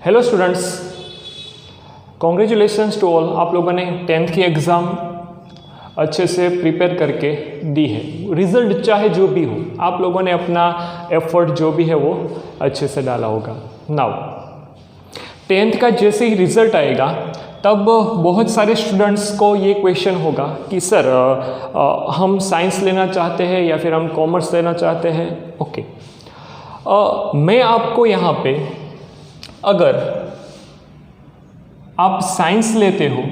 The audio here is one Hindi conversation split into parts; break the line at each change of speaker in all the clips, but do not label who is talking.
Hello students, congratulations to all. आप लोगों ने 10th की एग्ज़ाम अच्छे से प्रिपेयर करके दी है। रिज़ल्ट चाहे जो भी हो, आप लोगों ने अपना एफर्ट जो भी है वो अच्छे से डाला होगा। नाउ 10th का जैसे ही रिज़ल्ट आएगा तब बहुत सारे स्टूडेंट्स को ये क्वेश्चन होगा कि सर हम साइंस लेना चाहते हैं या फिर हम कॉमर्स लेना चाहते हैं। ओके, मैं आपको यहाँ पे, अगर आप साइंस लेते हो,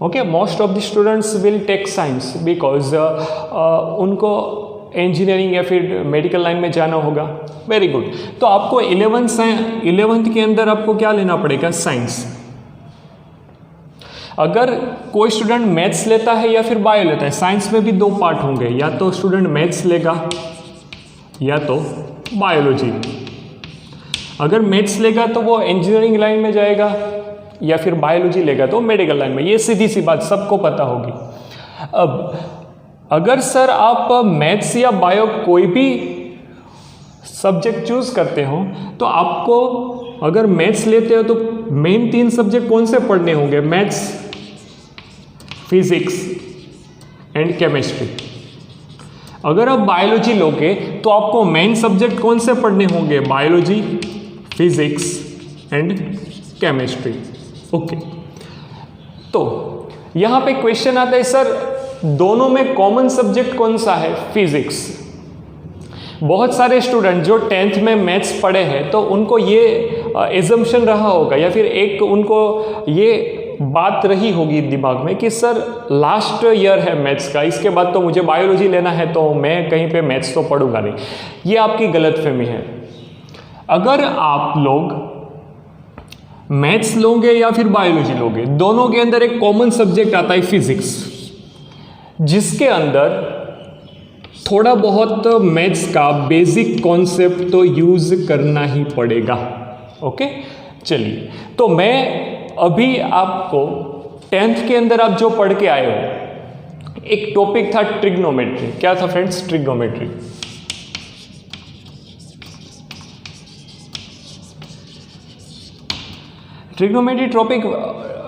okay, most of the students will take science because उनको इंजीनियरिंग या फिर मेडिकल लाइन में जाना होगा। Very good. तो आपको 11th के अंदर आपको क्या लेना पड़ेगा? साइंस। अगर कोई स्टूडेंट मैथ्स लेता है या फिर बायो लेता है, साइंस में भी दो पार्ट होंगे, या तो स्टूडेंट मैथ्स लेगा या तो बायोलॉजी। अगर मैथ्स लेगा तो वो इंजीनियरिंग लाइन में जाएगा, या फिर बायोलॉजी लेगा तो मेडिकल लाइन में। ये सीधी सी बात सबको पता होगी। अब अगर सर आप मैथ्स या बायो कोई भी सब्जेक्ट चूज करते हो, तो आपको अगर मैथ्स लेते हो तो मेन 3 सब्जेक्ट कौन से पढ़ने होंगे? Maths, physics and chemistry. अगर आप बायोलॉजी लोगे तो आपको मेन सब्जेक्ट कौन से पढ़ने होंगे? Biology, physics and chemistry. Okay, तो यहां पे क्वेश्चन आता है, सर दोनों में कॉमन सब्जेक्ट कौन सा है? फिजिक्स। बहुत सारे स्टूडेंट जो 10th में मैथ्स पढ़े हैं तो उनको ये एजम्पशन रहा होगा, या फिर एक उनको ये बात रही होगी दिमाग में कि सर लास्ट ईयर है मैथ्स का, इसके बाद तो मुझे बायोलॉजी लेना है, तो मैं कहीं पे मैथ्स तो पढ़ूंगा नहीं। ये आपकी गलतफहमी है। अगर आप लोग मैथ्स लोगे या फिर बायोलॉजी लोगे, दोनों के अंदर एक कॉमन सब्जेक्ट आता है फिजिक्स, जिसके अंदर थोड़ा बहुत मैथ्स का बेसिक कॉन्सेप्ट तो यूज करना ही पड़ेगा। ओके, चलिए, तो मैं अभी आपको 10th के अंदर आप जो पढ़ के आए हो, एक टॉपिक था ट्रिग्नोमेट्री। क्या था फ्रेंड्स? ट्रिग्नोमेट्री। ट्रिग्नोमेट्री टॉपिक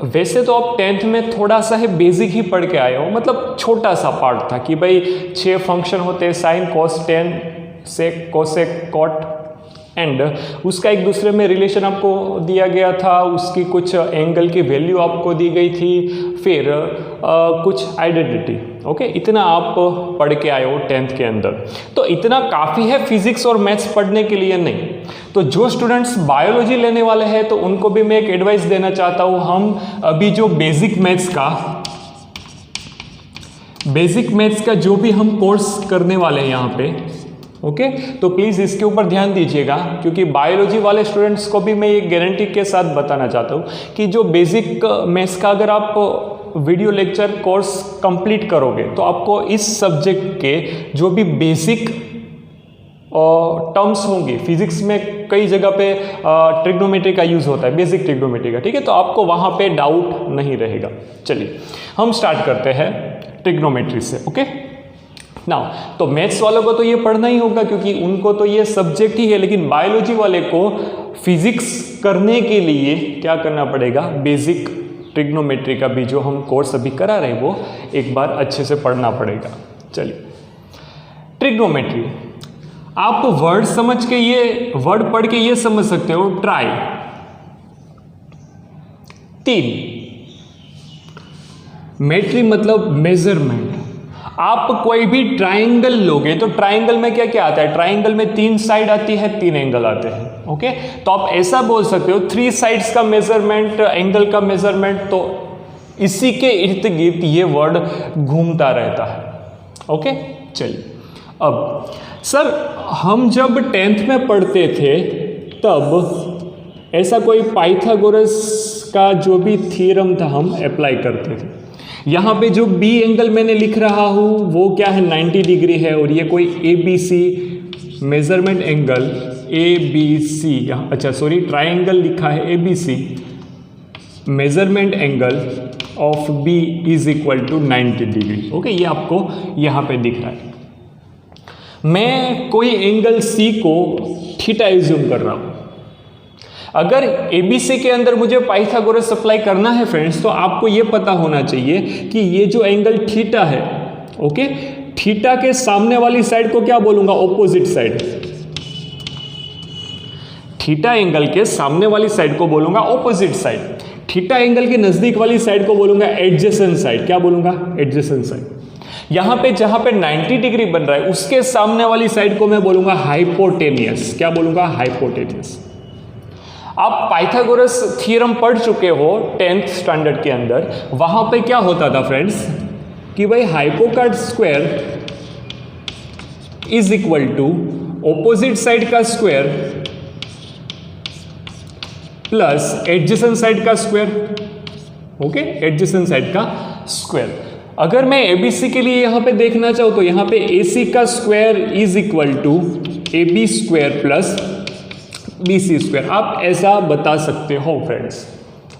वैसे तो आप 10th में थोड़ा सा है बेसिक ही पढ़ के आए हो, मतलब छोटा सा पार्ट था कि भाई 6 फंक्शन होते हैं, sine, cos, tan, sec, cosec, cot, and उसका एक दूसरे में रिलेशन आपको दिया गया था, उसकी कुछ एंगल की वैल्यू आपको दी गई थी, फिर कुछ आइडेंटिटी। ओके, इतना आप पढ़ के आए हो 10th के अंदर, तो इतना काफ़ी है फिजिक्स और मैथ्स पढ़ने के लिए नहीं। तो जो स्टूडेंट्स बायोलॉजी लेने वाले हैं तो उनको भी मैं एक एडवाइस देना चाहता हूँ। हम अभी जो बेसिक मैथ्स का जो भी हम कोर्स करने वाले हैं यहाँ पे, ओके, तो प्लीज़ इसके ऊपर ध्यान दीजिएगा, क्योंकि बायोलॉजी वाले स्टूडेंट्स को भी मैं एक गारंटी के साथ बताना चाहता हूँ कि जो बेसिक मैथ्स का अगर आप वीडियो लेक्चर कोर्स कंप्लीट करोगे तो आपको इस सब्जेक्ट के जो भी बेसिक टर्म्स होंगी, फिजिक्स में कई जगह पे ट्रिग्नोमेट्री का यूज़ होता है, बेसिक ट्रिग्नोमेट्री का, ठीक है, तो आपको वहाँ पे डाउट नहीं रहेगा। चलिए हम स्टार्ट करते हैं ट्रिग्नोमेट्री से। ओके, नाउ तो मैथ्स वालों को तो ये पढ़ना ही होगा क्योंकि उनको तो ये सब्जेक्ट ही है, लेकिन बायोलॉजी वाले को फिजिक्स करने के लिए क्या करना पड़ेगा? बेसिक ट्रिग्नोमेट्री का भी जो हम कोर्स अभी करा रहे हैं वो एक बार अच्छे से पढ़ना पड़ेगा। चलिए, ट्रिग्नोमेट्री आप वर्ड समझ के, ये वर्ड पढ़ के ये समझ सकते हो, ट्राई 3, मेट्री मतलब मेजरमेंट। आप कोई भी ट्राइंगल लोगे तो ट्राइंगल में क्या क्या आता है? ट्राइंगल में 3 साइड आती है, 3 एंगल आते हैं। ओके, तो आप ऐसा बोल सकते हो 3 साइड्स का मेजरमेंट, एंगल का मेजरमेंट, तो इसी के इर्द गिर्द ये वर्ड घूमता रहता है। ओके, चलिए, अब सर हम जब 10th में पढ़ते थे तब ऐसा कोई पाइथागोरस का जो भी थ्योरम था हम अप्लाई करते थे। यहाँ पे जो बी एंगल मैंने लिख रहा हूँ वो क्या है? 90 डिग्री है, और ये कोई ABC मेजरमेंट एंगल ABC, अच्छा सॉरी, ट्राइंगल लिखा है ABC, measurement angle of B is equal to 90 degree. Okay, ये आपको यहाँ पे दिख रहा है। मैं कोई एंगल सी को थीटा एज्यूम कर रहा हूं। अगर एबीसी के अंदर मुझे पाइथागोरस अप्लाई करना है फ्रेंड्स, तो आपको यह पता होना चाहिए कि ये जो एंगल थीटा है, ओके, थीटा के सामने वाली साइड को क्या बोलूंगा? Opposite side. थीटा एंगल के सामने वाली साइड को बोलूंगा ऑपोजिट साइड। थीटा एंगल के नजदीक वाली साइड को बोलूंगा एडजेसेंट साइड। क्या बोलूंगा? Adjacent side. यहां पे जहां पे 90 डिग्री बन रहा है उसके सामने वाली साइड को मैं बोलूंगा हाइपोटेनियस। क्या बोलूंगा? हाइपोटेनियस। आप पाइथागोरस थ्योरम पढ़ चुके हो 10th स्टैंडर्ड के अंदर। वहां पे क्या होता था फ्रेंड्स कि भाई हाइपोकार्ड square is equal to opposite side का स्क्वायर प्लस एडजेसेंट साइड का स्क्वायर। ओके, एडजेसेंट साइड का स्क्वायर। अगर मैं एबीसी के लिए यहां पे देखना चाहूं तो यहां पे एसी का square is equal to AB square plus BC square. आप ऐसा बता सकते हो फ्रेंड्स।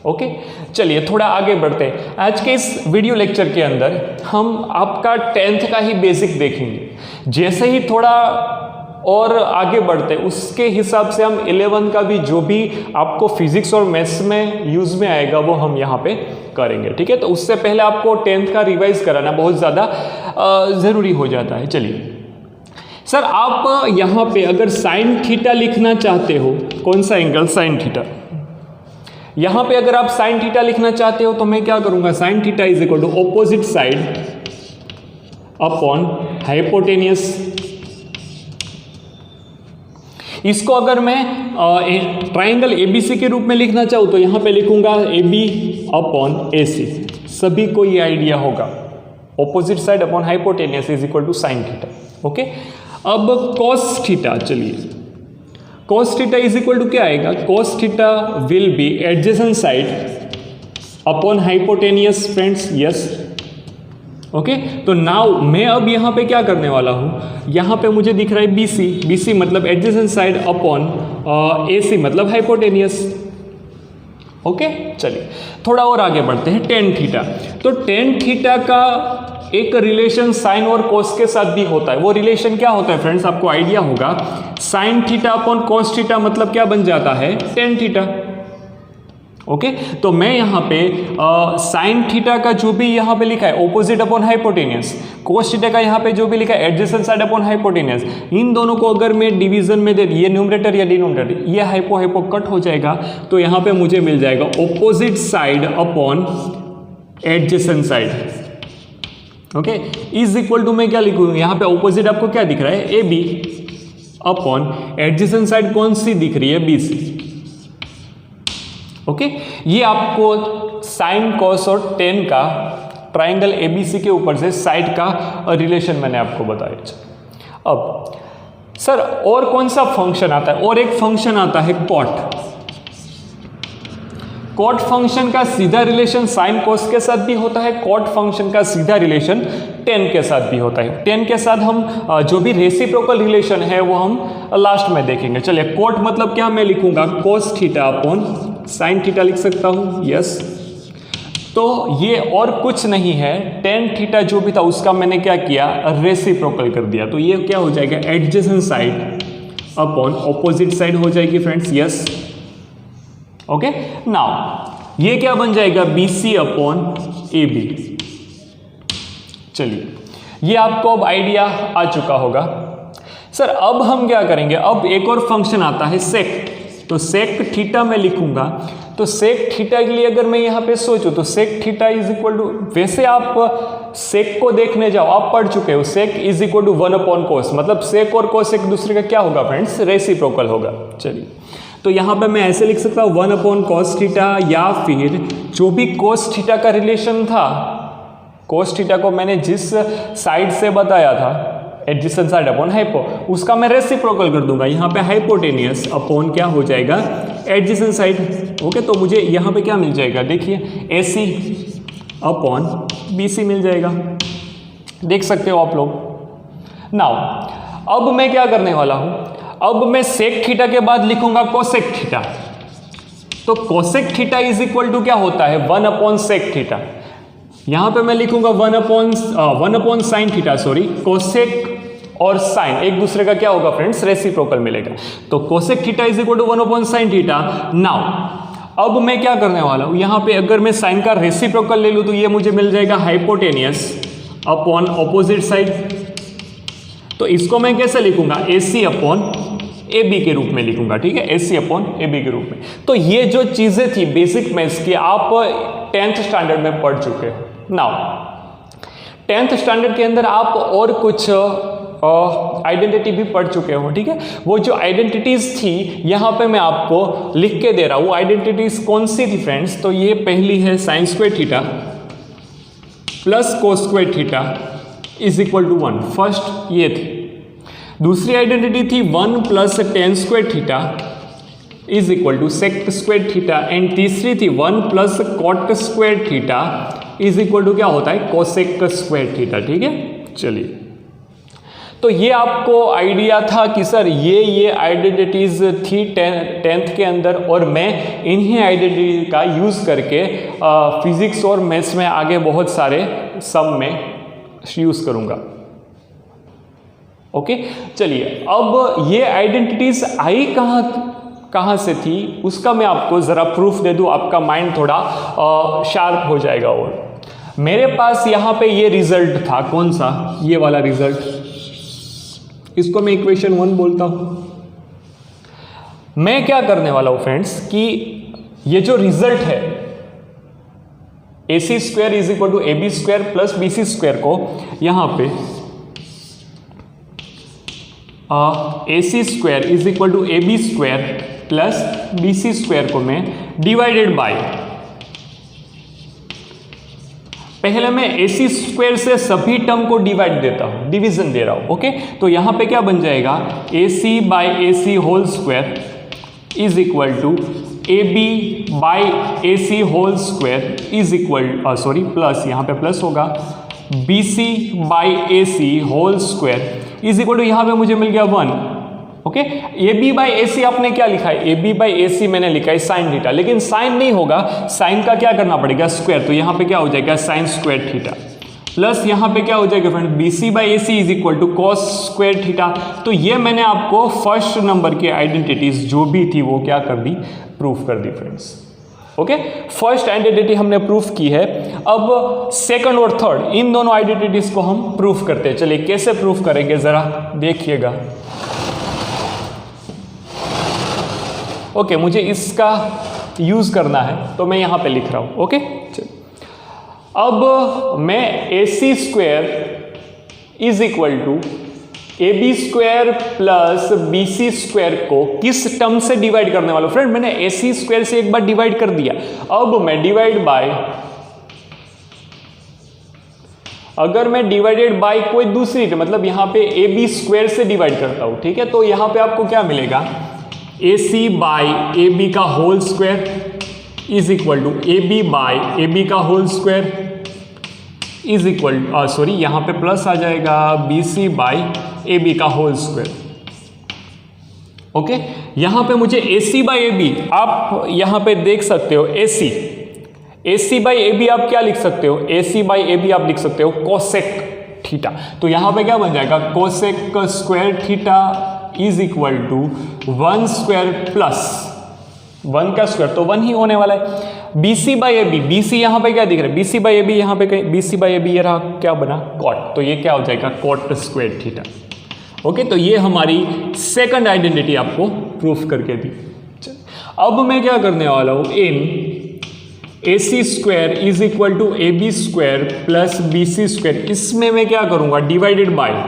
ओके, चलिए थोड़ा आगे बढ़ते हैं। आज के इस वीडियो लेक्चर के अंदर हम आपका 10th का ही बेसिक देखेंगे। जैसे ही थोड़ा और आगे बढ़ते उसके हिसाब से हम 11 का भी जो भी आपको फिजिक्स और मैथ्स में यूज में आएगा वो हम यहाँ पे करेंगे। ठीक है, तो उससे पहले आपको 10th का रिवाइज कराना बहुत ज़्यादा ज़रूरी हो जाता है। चलिए सर, आप यहाँ पे अगर साइन थीटा लिखना चाहते हो, कौन सा एंगल? Sine theta. यहाँ पे अगर आप साइन थीटा लिखना चाहते हो तो मैं क्या करूँगा? Sine theta is equal to opposite side upon hypotenuse. इसको अगर मैं ट्राइंगल एबीसी के रूप में लिखना चाहूँ तो यहाँ पे लिखूंगा AB अपॉन AC। सभी को ये आइडिया होगा, opposite side upon hypotenuse is equal to sine theta. Okay, अब कॉस थीटा। चलिए, cos theta is equal to क्या आएगा? Cos theta will be adjacent side upon hypotenuse friends. Yes, okay, तो नाउ मैं अब यहाँ पे क्या करने वाला हूँ? यहाँ पे मुझे दिख रहा है BC। BC मतलब एडजेसेंट साइड अपॉन AC मतलब हाइपोटेनियस। ओके, चलिए थोड़ा और आगे बढ़ते हैं। Tan theta. तो टेन थीटा का एक रिलेशन साइन और कोस के साथ भी होता है। वो रिलेशन क्या होता है फ्रेंड्स? आपको आइडिया होगा। Sine theta upon cos theta मतलब क्या बन जाता है? Tan theta. ओके, तो मैं यहाँ पे साइन थीटा का जो भी यहाँ पे लिखा है opposite upon hypotenuse, cos theta का यहाँ पे जो भी लिखा है एडजेसेंट साइड अपॉन हाइपोटेनियस, इन दोनों को अगर मैं डिवीजन में दे, ये न्यूमरेटर या डिनोमिनेटर, ये हाइपो हाइपो कट हो जाएगा, तो यहाँ पे मुझे मिल जाएगा opposite side upon adjacent side. Okay, is equal to मैं क्या लिखूंगा? यहाँ पे ऑपोजिट आपको क्या दिख रहा है? A B upon adjacent side कौन सी दिख रही है? B C. ओके, ये आपको साइन कॉस और टेन का ट्राइंगल एबीसी के ऊपर से साइड का रिलेशन मैंने आपको बताया। अब सर और कौन सा फंक्शन आता है? और एक फंक्शन आता है कॉट। कॉट फंक्शन का सीधा रिलेशन साइन कॉस के साथ भी होता है, कॉट फंक्शन का सीधा रिलेशन टेन के साथ भी होता है। टेन के साथ हम जो भी रेसिप्रोकल रिलेशन है वो हम लास्ट में देखेंगे। चलिए, कॉट मतलब क्या मैं लिखूंगा? Cos theta upon sine theta लिख सकता हूं। यस, तो ये और कुछ नहीं है, टेन थीटा जो भी था उसका मैंने क्या किया? रेसिप्रोकल कर दिया। तो ये क्या हो जाएगा? Adjacent side upon opposite side हो जाएगी फ्रेंड्स। यस, ओके, नाउ ये क्या बन जाएगा? BC upon AB। चलिए, ये आपको अब आइडिया आ चुका होगा। सर अब हम क्या करेंगे? अब एक और फंक्शन आता है सेक। तो सेक थीटा में लिखूंगा। तो सेक थीटा के लिए अगर मैं यहाँ पे सोचूं तो sec theta is equal to, वैसे आप सेक को देखने जाओ, आप पढ़ चुके हो, sec is equal to 1 upon cos, मतलब सेक और कोस एक दूसरे का क्या होगा फ्रेंड्स? रेसिप्रोकल होगा। चलिए, तो यहाँ पे मैं ऐसे लिख सकता हूँ 1 अपॉन कॉस थीटा, या फिर जो भी कोस थीटा का रिलेशन था, कोस थीटा को मैंने जिस साइड से बताया था एडजेसेंट साइड अपॉन हाइपो, उसका मैं रेसिप्रोकल कर दूंगा। यहाँ पे हाइपोटेनियस अपॉन क्या हो जाएगा? Adjacent side. ओके, तो मुझे यहाँ पे क्या मिल जाएगा? देखिए, AC अपॉन BC मिल जाएगा। देख सकते हो आप लोग। नाउ अब मैं क्या करने वाला हूँ? अब मैं सेक थीटा के बाद लिखूंगा कोसेक थीटा। तो cosec theta is equal to क्या होता है? 1 अपॉन सेक थीटा। यहां पे मैं लिखूंगा 1 upon sine theta, sorry, cosec और साइन एक दूसरे का क्या होगा फ्रेंड्स, रेसिप्रोकल मिलेगा। तो cosec theta is equal to 1/sin theta. Now अब मैं क्या करने वाला हूं, यहां पे अगर मैं साइन का रेसिप्रोकल ले लूं तो ये मुझे मिल जाएगा हाइपोटेनियस अपॉन ऑपोजिट साइड। तो इसको मैं कैसे लिखूंगा, AC अपॉन AB के रूप में लिखूंगा, ठीक है, AC अपॉन AB के रूप में। तो ये जो चीजें थी बेसिक मैथ्स की, आप 10th स्टैंडर्ड में पढ़ चुके हो। नाउ 10th स्टैंडर्ड के अंदर आप और कुछ आइडेंटिटी भी पढ़ चुके हो, ठीक है। वो जो आइडेंटिटीज थी यहां पे मैं आपको लिख के दे रहा हूं। आइडेंटिटीज कौन सी थी फ्रेंड्स, तो ये पहली है sine square theta plus cos square theta is equal to 1, first ये थी। दूसरी आइडेंटिटी थी 1 plus tan square theta is equal to sec square theta, and तीसरी थी 1 plus cot square theta is equal to क्या होता है, कोसेक स्क्वायर थीटा, ठीक है। चलिए, तो ये आपको आइडिया था कि सर ये आइडेंटिटीज थी 10th के अंदर, और मैं इन्हीं आइडेंटिटी का यूज़ करके फिजिक्स और मैथ्स में आगे बहुत सारे सम में यूज़ करूँगा। ओके, चलिए, अब ये आइडेंटिटीज आई कहाँ से थी उसका मैं आपको ज़रा प्रूफ दे दूँ, आपका माइंड थोड़ा शार्प हो जाएगा। और मेरे पास यहाँ पे ये रिजल्ट था, कौन सा, ये वाला रिजल्ट, इसको मैं इक्वेशन 1 बोलता हूं। मैं क्या करने वाला हूं फ्रेंड्स कि ये जो रिजल्ट है AC square is equal to AB square plus BC square को यहां पे AC square is equal to AB square plus BC square को मैं डिवाइडेड बाय, पहले मैं AC स्क्वायर से सभी टर्म को डिवाइड देता हूं, डिवीजन दे रहा हूं। ओके, तो यहां पे क्या बन जाएगा, AC by AC whole square is equal to AB by AC whole square is equal plus, यहां पे प्लस होगा, BC by AC whole square is equal to, यहां पे मुझे मिल गया 1। ओके, AB बाई AC आपने क्या लिखा है, AB बाई AC मैंने लिखा है साइन थीटा, लेकिन साइन नहीं होगा, साइन का क्या करना पड़ेगा, स्क्वायर। तो यहां पे क्या हो जाएगा, साइन स्क्वायर थीटा, प्लस यहां पे क्या हो जाएगा friend, BC by AC is equal to cos square theta. तो ये मैंने आपको फर्स्ट नंबर की आइडेंटिटीज जो भी थी वो क्या कर दी, प्रूफ कर दी फ्रेंड्स। ओके, फर्स्ट आइडेंटिटी हमने प्रूफ की है। अब सेकंड और थर्ड इन दोनों आइडेंटिटीज को हम प्रूफ करते हैं। चलिए कैसे प्रूफ करेंगे जरा देखिएगा। ओके, मुझे इसका यूज करना है तो मैं यहां पे लिख रहा हूं। ओके, अब मैं AC square is equal to AB square plus BC square को किस टर्म से डिवाइड करने वाला हूं फ्रेंड, मैंने AC स्क्वायर से एक बार डिवाइड कर दिया, अब मैं डिवाइड बाय, अगर मैं डिवाइडेड बाय कोई दूसरी मतलब यहां पे AB स्क्वायर से डिवाइड करता हूं, ठीक है, तो यहां पे आपको क्या मिलेगा, AC बाय AB का whole square is equal to AB by AB का होल स्क्वायर इज इक्वल, यहां पे प्लस आ जाएगा, BC बाय AB का होल स्क्वायर। ओके, यहां पे मुझे AC बाय AB, आप यहां पे देख सकते हो AC बाय AB आप क्या लिख सकते हो, AC बाय AB आप लिख सकते हो कोसेक थीटा। तो यहां पे क्या बन जाएगा, cosec square theta is equal to 1 square plus 1 का स्क्वायर, तो 1 ही होने वाला है। BC बाई AB, BC यहां पे क्या दिख रहा है, BC बाई AB यहां पे कहीं, BC बाई AB ये रहा, क्या बना, कॉट, तो ये क्या हो जाएगा, कॉट स्क्वायर थीटा। ओके, तो ये हमारी सेकंड आइडेंटिटी आपको प्रूफ करके दी। अब मैं क्या करने वाला हूं, in AC square is equal to AB square plus BC square, इसमें मैं क्या करूंगा, डिवाइडेड बाय,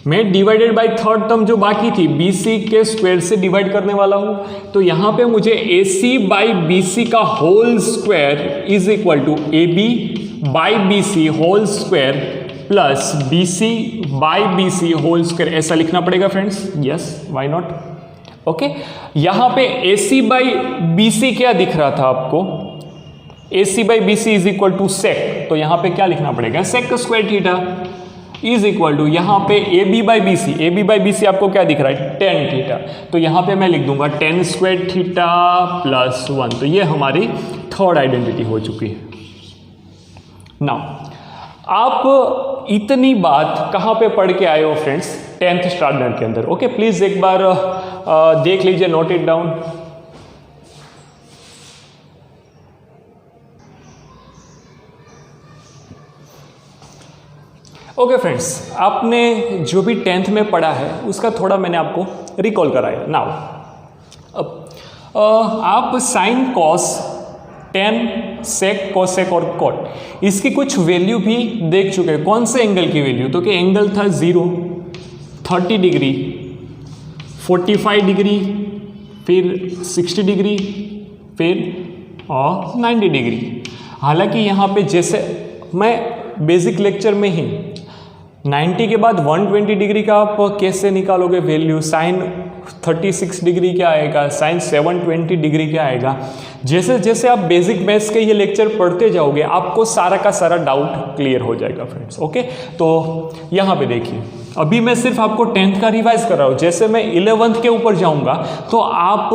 मैं डिवाइडेड बाय थर्ड टर्म जो बाकी थी BC के स्क्वायर से डिवाइड करने वाला हूं। तो यहां पे मुझे AC बाई BC का whole square is equal to AB by BC whole square plus BC by BC whole square, ऐसा लिखना पड़ेगा friends. Yes, why not. Okay, यहां पे AC बाई BC क्या दिख रहा था आपको, AC by BC is equal to sec, तो यहां पे क्या लिखना पड़ेगा, sec square theta is equal to, यहां पे AB बाई BC आपको क्या दिख रहा है, tan थीटा, तो यहां पे मैं लिख दूंगा tan स्क्वायर थीटा प्लस 1। तो ये हमारी थर्ड आइडेंटिटी हो चुकी है। नाउ आप इतनी बात कहाँ पे पढ़ के आए हो फ्रेंड्स? 10th स्टैंडर्ड के अंदर। ओके, प्लीज एक बार देख लीजिए, note it down. Okay friends, आपने जो भी 10th में पढ़ा है उसका थोड़ा मैंने आपको रिकॉल कराया। नाउ अब आप sign, cos, tan, sec, cosec और कॉट, इसकी कुछ वैल्यू भी देख चुके हैं। कौन से एंगल की वैल्यू? तो कि एंगल था 0, 30 डिग्री, 45 डिग्री, फिर 60 डिग्री, फिर 90 डिग्री। हालांकि यहाँ पे जैसे मैं बेसिक लेक्चर में ही 90 के बाद 120 डिग्री का आप कैसे निकालोगे वैल्यू, साइन 36 डिग्री क्या आएगा, साइन 720 डिग्री क्या आएगा। जैसे जैसे आप बेसिक मैथ्स के ये लेक्चर पढ़ते जाओगे आपको सारा का सारा डाउट क्लियर हो जाएगा फ्रेंड्स। ओके, तो यहाँ पे देखिए, अभी मैं सिर्फ आपको 10th का रिवाइज कर रहा हूँ। जैसे मैं 11th के ऊपर जाऊँगा तो आप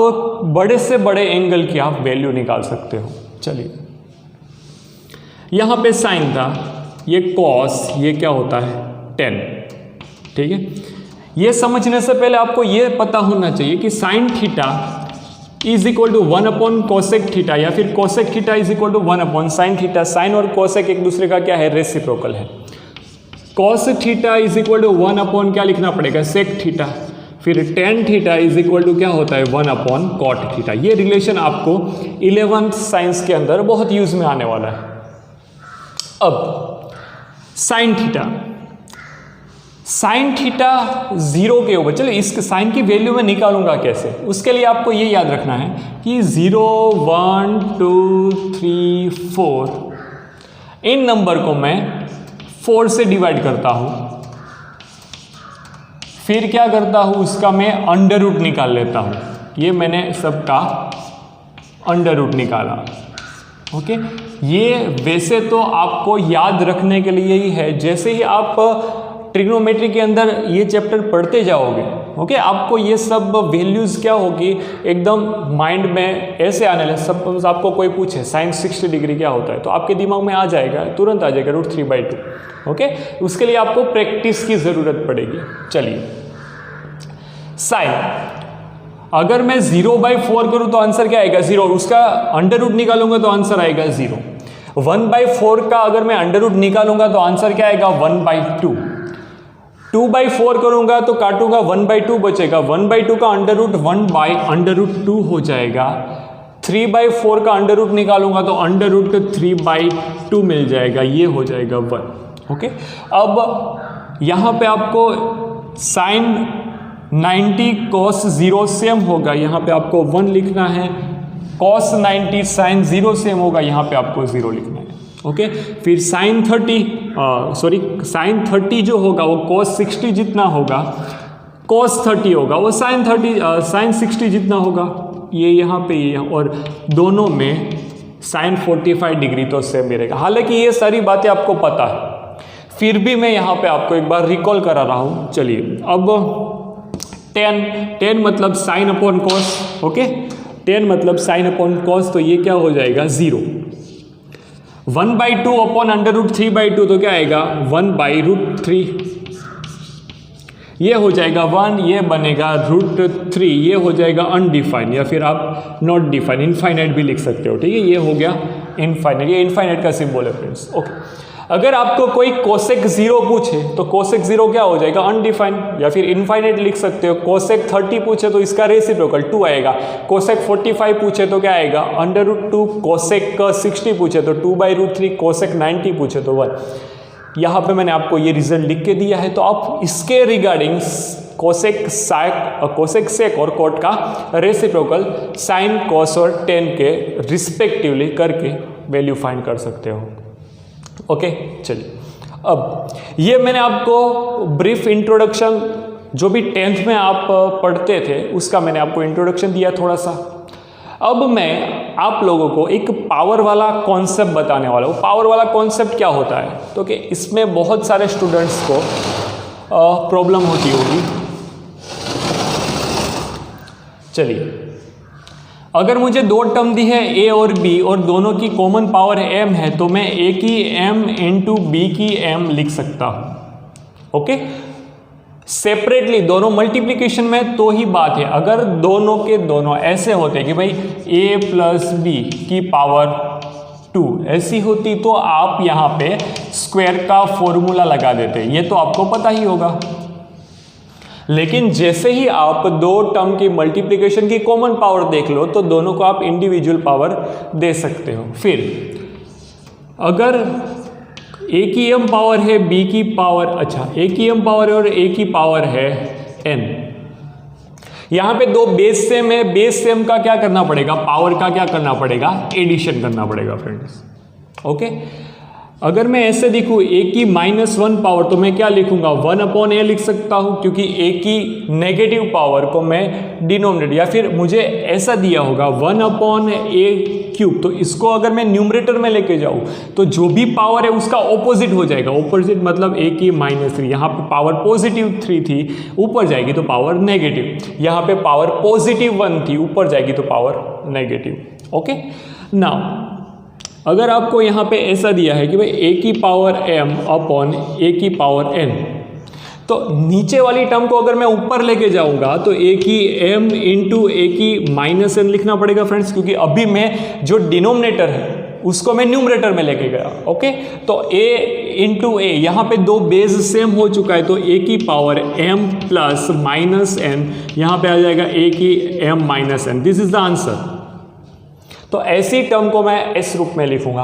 बड़े से बड़े एंगल की आप वैल्यू निकाल सकते हो। चलिए, यहाँ पे साइन था, ये कॉस, ये क्या होता है 10। ठीक है, ये समझने से पहले आपको ये पता होना चाहिए कि sine theta is equal to 1 upon cosec theta, या फिर cosec theta is equal to 1 upon sine theta. Sine और कोसेक एक दूसरे का क्या है? रेसिप्रोकल है। Cos theta is equal to 1 upon क्या लिखना पड़ेगा? Sec theta. फिर tan theta is equal to क्या होता है? 1 अपॉन कॉट थीटा। ये रिलेशन आपको 11th साइंस के अंदर बहुत यूज में आने वाला है। अब साइन थीटा, साइन थीटा 0 के ऊपर, चलिए इस साइन की वैल्यू मैं निकालूंगा कैसे, उसके लिए आपको ये याद रखना है कि 0, 1, 2, 3, 4 इन नंबर को मैं 4 से डिवाइड करता हूं, फिर क्या करता हूं, उसका मैं अंडर रूट निकाल लेता हूं। ये मैंने सबका अंडर रूट निकाला। ओके, ये वैसे तो आपको याद रखने के लिए ही है। जैसे ही आप ट्रिग्नोमेट्री के अंदर ये चैप्टर पढ़ते जाओगे, ओके, आपको ये सब वैल्यूज़ क्या होगी एकदम माइंड में ऐसे आने लगे। सपोज आपको कोई पूछे साइन 60 डिग्री क्या होता है, तो आपके दिमाग में आ जाएगा, तुरंत आ जाएगा √3/2। ओके, उसके लिए आपको प्रैक्टिस की ज़रूरत पड़ेगी। चलिए, साइन अगर मैं 0/4 करूँ तो आंसर क्या आएगा? 0। उसका अंडर रूट निकालूंगा तो आंसर आएगा 0। 1/4 का अगर मैं अंडर रूट निकालूंगा तो आंसर क्या आएगा? 1/2। 2/4 करूंगा तो काटूंगा 1/2 बचेगा। 1/2 का अंडर रूट 1/√2 हो जाएगा। 3/4 का अंडर रूट निकालूंगा तो अंडर रूट 3/2 मिल जाएगा, ये हो जाएगा 1। ओके, अब यहाँ पे आपको साइन 90 cos 0 सेम होगा, यहाँ पे आपको 1 लिखना है। cos 90 साइन 0 सेम होगा, यहाँ पे आपको 0 लिखना है। ओके, फिर साइन 30 जो होगा वो cos 60 जितना होगा, cos 30 होगा वो साइन 60 जितना होगा, ये यहाँ पे ये, और दोनों में साइन 45 डिग्री तो सेम मिलेगा। हालांकि ये सारी बातें आपको पता है, फिर भी मैं यहाँ पे आपको एक बार रिकॉल करा रहा हूँ। चलिए, अब 10 मतलब साइन अपॉन कॉस। ओके, 10 मतलब साइन अपॉन कॉस, तो ये क्या हो जाएगा? 0। 1/2 अपॉन अंडर रूट 3/2 तो क्या आएगा? 1/√3। ये हो जाएगा 1, ये बनेगा √3, ये हो जाएगा अनडिफाइंड, या फिर आप नॉट डिफाइंड, इनफाइनाइट भी लिख सकते हो। ठीक है, ये हो गया इनफाइनाइट, ये इनफाइनाइट का सिंबल है फ्रेंड्स। ओके, अगर आपको कोई कोसेक 0 पूछे तो कोसेक 0 क्या हो जाएगा? अनडिफाइंड, या फिर इनफाइनाइट लिख सकते हो। कोसेक 30 पूछे तो इसका रेसिप्रोकल 2 आएगा। कोसेक 45 पूछे तो क्या आएगा? √2। कोसेक 60 पूछे तो 2/√3। कोसेक 90 पूछे तो 1। यहाँ पे मैंने आपको ये रिजल्ट लिख के दिया है, तो आप इसके रिगार्डिंग कोसेक सेक और कॉट का रेसिप्रोकल साइन, कॉस और टेन के रिस्पेक्टिवली करके वैल्यू फाइंड कर सकते हो। ओके, चलिए, अब ये मैंने आपको ब्रीफ इंट्रोडक्शन, जो भी 10th में आप पढ़ते थे उसका मैंने आपको इंट्रोडक्शन दिया थोड़ा सा। अब मैं आप लोगों को एक पावर वाला कॉन्सेप्ट बताने वाला हूँ। पावर वाला कॉन्सेप्ट क्या होता है? तो कि इसमें बहुत सारे स्टूडेंट्स को प्रॉब्लम होती होगी। चलिए, अगर मुझे दो टर्म दी है a और b और दोनों की कॉमन पावर m है तो मैं a की m इंटू b की m लिख सकता हूं। ओके, सेपरेटली दोनों मल्टीप्लीकेशन में तो ही बात है। अगर दोनों के दोनों ऐसे होते कि भाई a प्लस बी की पावर 2 ऐसी होती तो आप यहाँ पे स्क्वायर का फॉर्मूला लगा देते, ये तो आपको पता ही होगा। लेकिन जैसे ही आप दो टर्म की मल्टीप्लिकेशन की कॉमन पावर देख लो तो दोनों को आप इंडिविजुअल पावर दे सकते हो। फिर अगर a की m पावर है b की पावर, अच्छा a की m पावर है और a की पावर है n, यहाँ पे दो बेस सेम है, बेस सेम का क्या करना पड़ेगा, पावर का क्या करना पड़ेगा, एडिशन करना पड़ेगा फ्रेंड्स। ओके, अगर मैं ऐसे लिखूँ a की -1 पावर तो मैं क्या लिखूंगा, 1/a लिख सकता हूँ, क्योंकि a की नेगेटिव पावर को मैं डिनोमिनेटर, या फिर मुझे ऐसा दिया होगा 1/a³, तो इसको अगर मैं न्यूमरेटर में लेके जाऊँ तो जो भी पावर है उसका ऑपोजिट हो जाएगा। ऑपोजिट मतलब a की -3, यहाँ पे पावर पॉजिटिव 3 थी, ऊपर जाएगी तो पावर नेगेटिव, यहाँ पे पावर पॉजिटिव 1 थी, ऊपर जाएगी तो पावर नेगेटिव। ओके, नाउ अगर आपको यहाँ पे ऐसा दिया है कि भाई a की पावर m अपॉन a की पावर n, तो नीचे वाली टर्म को अगर मैं ऊपर लेके जाऊंगा तो a की m इंटू a की -n लिखना पड़ेगा फ्रेंड्स, क्योंकि अभी मैं जो डिनोमिनेटर है उसको मैं न्यूमरेटर में लेके गया। ओके, तो a इंटू a, यहाँ पे दो बेस सेम हो चुका है तो a की पावर m प्लस -n, यहाँ पे आ जाएगा a की m -n। This is the answer. तो ऐसी टर्म को मैं इस रूप में लिखूंगा।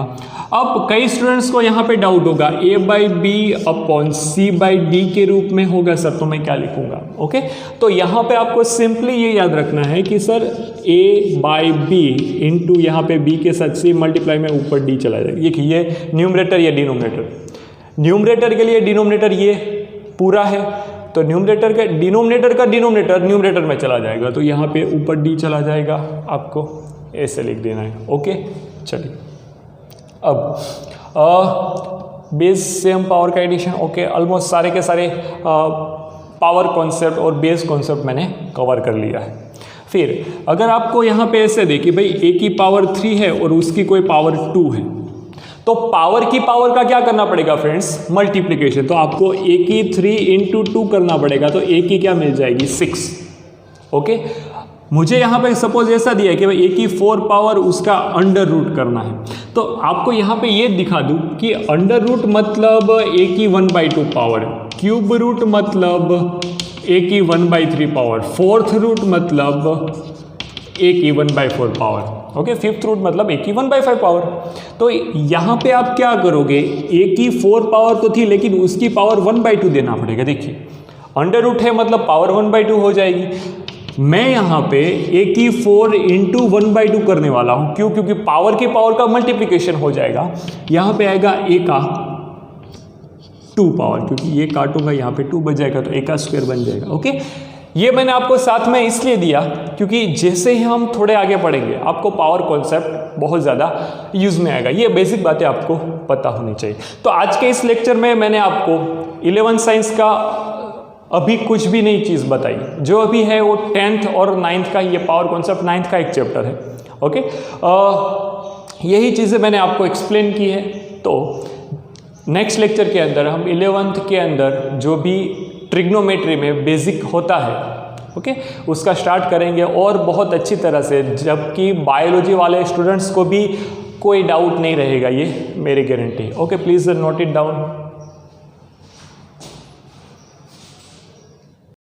अब कई स्टूडेंट्स को यहाँ पे डाउट होगा a/b अपॉन c/d के रूप में होगा सर, तो मैं क्या लिखूंगा। ओके, तो यहाँ पे आपको सिंपली ये याद रखना है कि सर a/b इंटू यहाँ पे b के साथ c मल्टीप्लाई में ऊपर d चला जाएगा। ये न्यूमरेटर या डिनोमिनेटर, न्यूमरेटर के लिए डिनोमिनेटर ये पूरा है तो न्यूमरेटर का डिनोमिनेटर न्यूमरेटर में चला जाएगा, तो यहाँ पे ऊपर d चला जाएगा, आपको ऐसे लिख देना है। ओके, चलिए अब बेस सेम पावर का एडिशन। ओके, ऑलमोस्ट सारे के सारे पावर कॉन्सेप्ट और बेस कॉन्सेप्ट मैंने कवर कर लिया है। फिर अगर आपको यहाँ पे ऐसे दे कि भाई a की पावर 3 है और उसकी कोई पावर 2 है, तो पावर की पावर का क्या करना पड़ेगा फ्रेंड्स, मल्टीप्लिकेशन। तो आपको a की 3 इंटू 2 करना पड़ेगा, तो a की क्या मिल जाएगी, 6। ओके, मुझे यहाँ पे सपोज ऐसा दिया है कि भाई a की 4 पावर उसका अंडर रूट करना है, तो आपको यहाँ पे ये दिखा दूँ कि अंडर रूट मतलब a की 1/2 पावर, क्यूब रूट मतलब a की 1/3 पावर, फोर्थ रूट मतलब a की 1/4 पावर, ओके, फिफ्थ रूट मतलब a की 1/5 पावर। तो यहाँ पे आप क्या करोगे, a की 4 पावर तो थी लेकिन उसकी पावर 1/2 देना पड़ेगा। देखिए अंडर रूट है मतलब पावर 1/2 हो जाएगी। मैं यहाँ पे a की 4 इंटू 1/2 करने वाला हूँ, क्यों, क्योंकि पावर की पावर का मल्टीप्लिकेशन हो जाएगा। यहाँ पे आएगा a का 2 पावर, क्योंकि ये काटूंगा यहाँ पे 2 बच जाएगा तो a का स्क्वायर बन जाएगा। ओके, ये मैंने आपको साथ में इसलिए दिया क्योंकि जैसे ही हम थोड़े आगे पढ़ेंगे आपको पावर कॉन्सेप्ट बहुत ज़्यादा यूज़ में आएगा। ये बेसिक बातें आपको पता होनी चाहिए। तो आज के इस लेक्चर में मैंने आपको 11th साइंस का अभी कुछ भी नई चीज़ बताई, जो अभी है वो 10th और 9th का, ये पावर कॉन्सेप्ट 9th का एक चैप्टर है। ओके, यही चीज़ें मैंने आपको एक्सप्लेन की है। तो नेक्स्ट लेक्चर के अंदर हम 11th के अंदर जो भी ट्रिग्नोमेट्री में बेसिक होता है, ओके, उसका स्टार्ट करेंगे और बहुत अच्छी तरह से, जबकि बायोलॉजी वाले स्टूडेंट्स को भी कोई डाउट नहीं रहेगा, ये मेरी guarantee. Okay, please note it down.